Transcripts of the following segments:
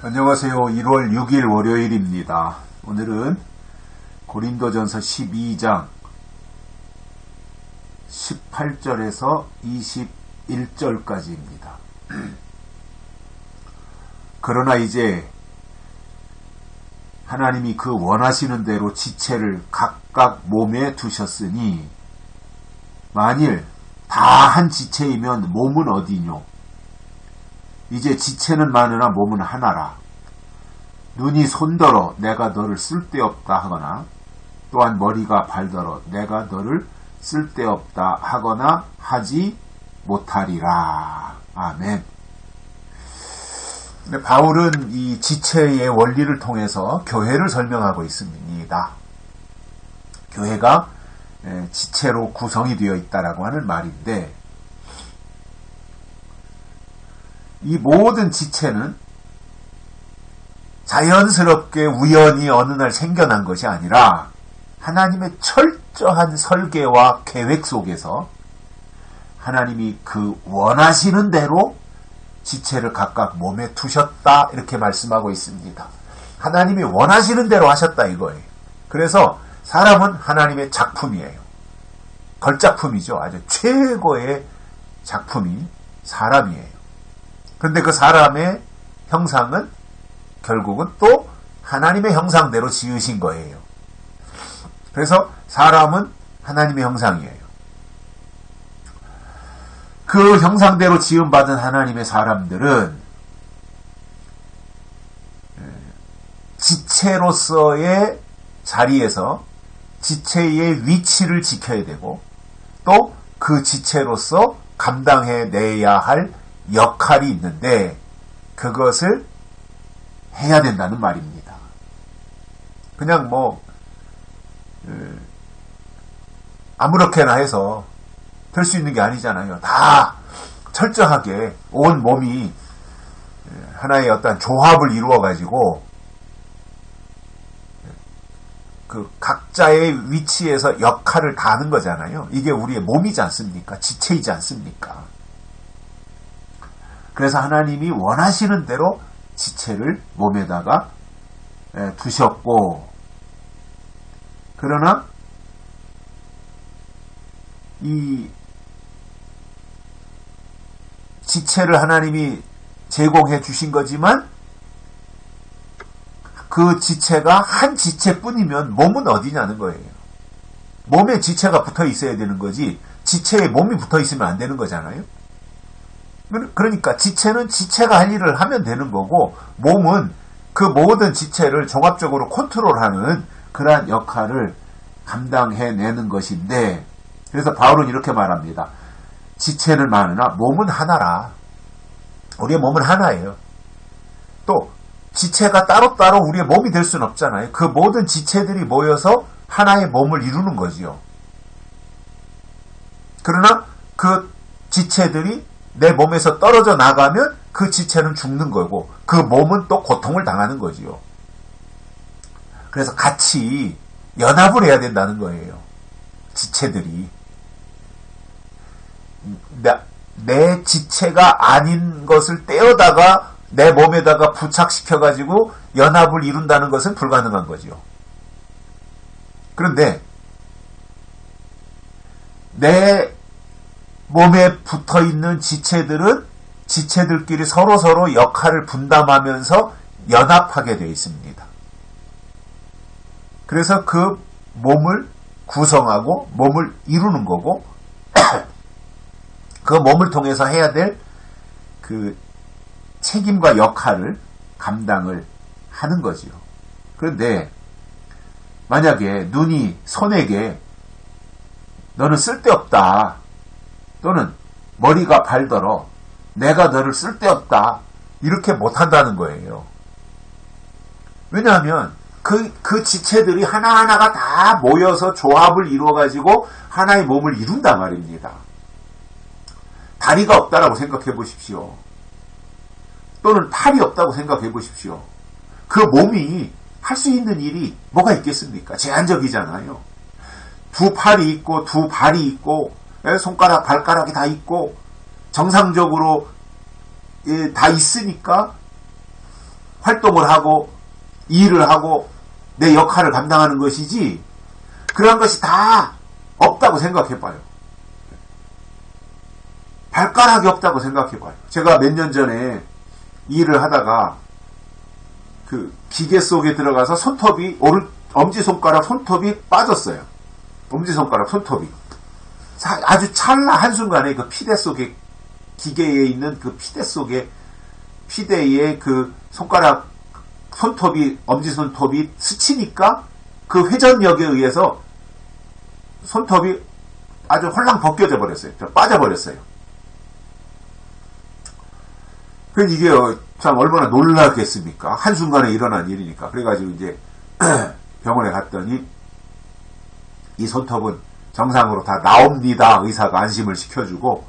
안녕하세요. 1월 6일 월요일입니다. 오늘은 고린도전서 12장 18절에서 21절까지입니다. 그러나 이제 하나님이 그 원하시는 대로 지체를 각각 몸에 두셨으니 만일 다 한 지체이면 몸은 어디뇨? 이제 지체는 많으나 몸은 하나라. 눈이 손더러 내가 너를 쓸데없다 하거나 또한 머리가 발더러 내가 너를 쓸데없다 하거나 하지 못하리라. 아멘. 바울은 이 지체의 원리를 통해서 교회를 설명하고 있습니다. 교회가 지체로 구성이 되어 있다라고 하는 말인데, 이 모든 지체는 자연스럽게 우연히 어느 날 생겨난 것이 아니라 하나님의 철저한 설계와 계획 속에서 하나님이 그 원하시는 대로 지체를 각각 몸에 두셨다, 이렇게 말씀하고 있습니다. 하나님이 원하시는 대로 하셨다 이거예요. 그래서 사람은 하나님의 작품이에요. 걸작품이죠. 아주 최고의 작품이 사람이에요. 그런데 그 사람의 형상은 결국은 또 하나님의 형상대로 지으신 거예요. 그래서 사람은 하나님의 형상이에요. 그 형상대로 지음받은 하나님의 사람들은 지체로서의 자리에서 지체의 위치를 지켜야 되고, 또 그 지체로서 감당해내야 할 역할이 있는데 그것을 해야 된다는 말입니다. 그냥 아무렇게나 해서 될 수 있는 게 아니잖아요. 다 철저하게 온 몸이 하나의 어떤 조합을 이루어 가지고 그 각자의 위치에서 역할을 다 하는 거잖아요. 이게 우리의 몸이지 않습니까? 지체이지 않습니까? 그래서 하나님이 원하시는 대로 지체를 몸에다가 두셨고, 그러나 이 지체를 하나님이 제공해 주신 거지만 그 지체가 한 지체뿐이면 몸은 어디냐는 거예요. 몸에 지체가 붙어 있어야 되는 거지 지체에 몸이 붙어 있으면 안 되는 거잖아요. 그러니까 지체는 지체가 할 일을 하면 되는 거고, 몸은 그 모든 지체를 종합적으로 컨트롤하는 그러한 역할을 감당해내는 것인데, 그래서 바울은 이렇게 말합니다. 지체는 많으나 몸은 하나라. 우리의 몸은 하나예요. 또 지체가 따로따로 우리의 몸이 될 수는 없잖아요. 그 모든 지체들이 모여서 하나의 몸을 이루는 거지요. 그러나 그 지체들이 내 몸에서 떨어져 나가면 그 지체는 죽는 거고 그 몸은 또 고통을 당하는 거지요. 그래서 같이 연합을 해야 된다는 거예요. 지체들이. 내 지체가 아닌 것을 떼어다가 내 몸에다가 부착시켜가지고 연합을 이룬다는 것은 불가능한 거지요. 그런데 내 몸에 붙어있는 지체들은 지체들끼리 서로서로 역할을 분담하면서 연합하게 되어 있습니다. 그래서 그 몸을 구성하고 몸을 이루는 거고 그 몸을 통해서 해야 될 그 책임과 역할을 감당을 하는 거지요. 그런데 만약에 눈이 손에게 너는 쓸데없다, 또는 머리가 발더러 내가 너를 쓸데없다, 이렇게 못한다는 거예요. 왜냐하면 그 지체들이 하나하나가 다 모여서 조합을 이루어가지고 하나의 몸을 이룬단 말입니다. 다리가 없다라고 생각해 보십시오. 또는 팔이 없다고 생각해 보십시오. 그 몸이 할 수 있는 일이 뭐가 있겠습니까? 제한적이잖아요. 두 팔이 있고 두 발이 있고 손가락, 발가락이 다 있고 정상적으로 다 있으니까 활동을 하고 일을 하고 내 역할을 감당하는 것이지 그런 것이 다 없다고 생각해봐요. 발가락이 없다고 생각해봐요. 제가 몇 년 전에 일을 하다가 그 기계 속에 들어가서 손톱이 엄지손가락 손톱이 빠졌어요. 엄지손가락 손톱이 아주 찰나 한순간에 그 피대 속에 기계에 있는 그 피대 속에 피대에 그 손가락 손톱이 엄지손톱이 스치니까 그 회전력에 의해서 손톱이 아주 홀랑 벗겨져 버렸어요. 빠져버렸어요. 그럼 이게 참 얼마나 놀라겠습니까? 한순간에 일어난 일이니까. 그래가지고 이제 병원에 갔더니 이 손톱은 정상으로 다 나옵니다. 의사가 안심을 시켜주고.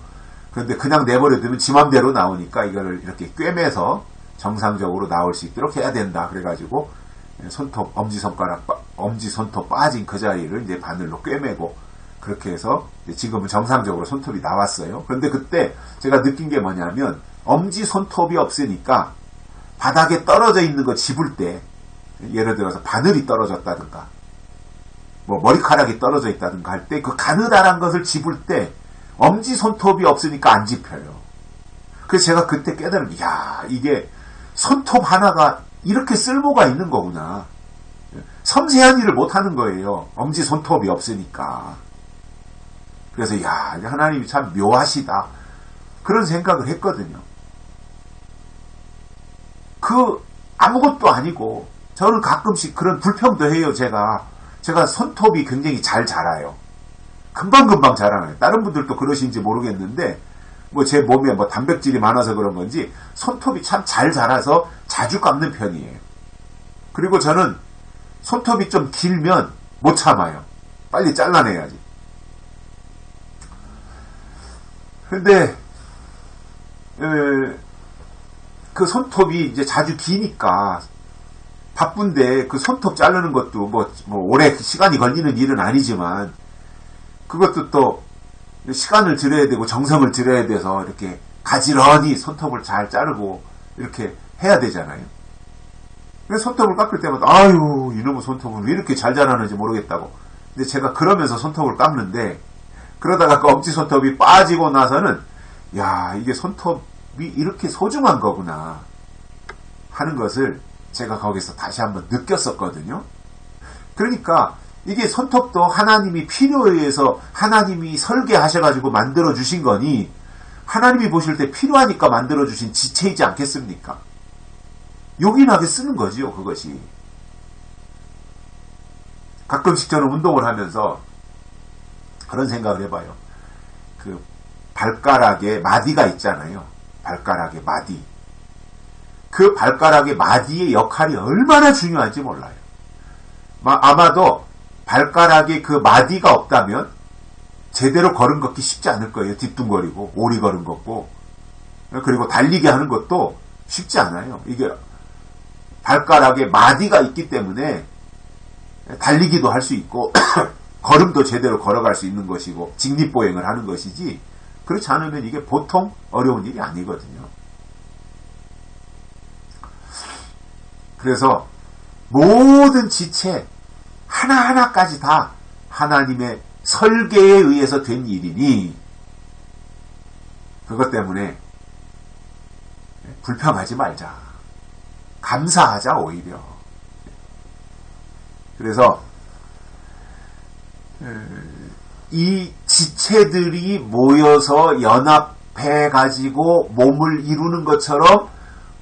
그런데 그냥 내버려두면 지 맘대로 나오니까 이거를 이렇게 꿰매서 정상적으로 나올 수 있도록 해야 된다. 그래가지고 손톱, 엄지손톱 빠진 그 자리를 이제 바늘로 꿰매고 그렇게 해서 지금은 정상적으로 손톱이 나왔어요. 그런데 그때 제가 느낀 게 뭐냐면 엄지손톱이 없으니까 바닥에 떨어져 있는 거 집을 때 예를 들어서 바늘이 떨어졌다든가 뭐 머리카락이 떨어져 있다든가 할 때 그 가느다란 것을 집을 때 엄지손톱이 없으니까 안 집혀요. 그래서 제가 그때 깨달은 야 이게 손톱 하나가 이렇게 쓸모가 있는 거구나. 섬세한 일을 못하는 거예요. 엄지손톱이 없으니까. 그래서 야 하나님이 참 묘하시다. 그런 생각을 했거든요. 아무것도 아니고 저는 가끔씩 그런 불평도 해요. 제가 손톱이 굉장히 잘 자라요. 금방금방 자라나요. 다른 분들도 그러신지 모르겠는데 뭐 제 몸에 뭐 단백질이 많아서 그런 건지 손톱이 참 잘 자라서 자주 감는 편이에요. 그리고 저는 손톱이 좀 길면 못 참아요. 빨리 잘라내야지. 근데 그 손톱이 이제 자주 기니까 바쁜데 그 손톱 자르는 것도 뭐 오래 시간이 걸리는 일은 아니지만 그것도 또 시간을 들여야 되고 정성을 들여야 돼서 이렇게 가지런히 손톱을 잘 자르고 이렇게 해야 되잖아요. 그래서 손톱을 깎을 때마다 아유 이놈의 손톱은 왜 이렇게 잘 자라는지 모르겠다고. 근데 제가 그러면서 손톱을 깎는데 그러다가 그 엄지손톱이 빠지고 나서는 야 이게 손톱이 이렇게 소중한 거구나 하는 것을 제가 거기서 다시 한번 느꼈었거든요. 그러니까 이게 손톱도 하나님이 필요에 의해서 하나님이 설계하셔가지고 만들어주신 거니 하나님이 보실 때 필요하니까 만들어주신 지체이지 않겠습니까? 요긴하게 쓰는 거지요, 그것이. 가끔씩 저는 운동을 하면서 그런 생각을 해봐요. 그 발가락에 마디가 있잖아요. 발가락에 마디. 그 발가락의 마디의 역할이 얼마나 중요한지 몰라요. 아마도 발가락에 그 마디가 없다면 제대로 걸음 걷기 쉽지 않을 거예요. 뒤뚱거리고 오리 걸음 걷고 그리고 달리기 하는 것도 쉽지 않아요. 이게 발가락에 마디가 있기 때문에 달리기도 할 수 있고 걸음도 제대로 걸어갈 수 있는 것이고 직립보행을 하는 것이지 그렇지 않으면 이게 보통 어려운 일이 아니거든요. 그래서 모든 지체 하나하나까지 다 하나님의 설계에 의해서 된 일이니 그것 때문에 불평하지 말자. 감사하자 오히려. 그래서 이 지체들이 모여서 연합해 가지고 몸을 이루는 것처럼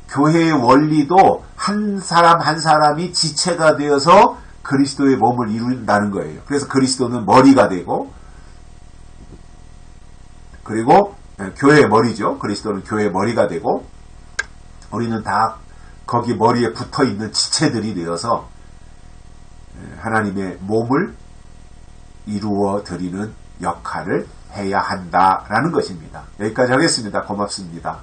교회의 원리도 한 사람 한 사람이 지체가 되어서 그리스도의 몸을 이룬다는 거예요. 그래서 그리스도는 머리가 되고 그리고 교회의 머리죠. 그리스도는 교회의 머리가 되고 우리는 다 거기 머리에 붙어있는 지체들이 되어서 하나님의 몸을 이루어 드리는 역할을 해야 한다라는 것입니다. 여기까지 하겠습니다. 고맙습니다.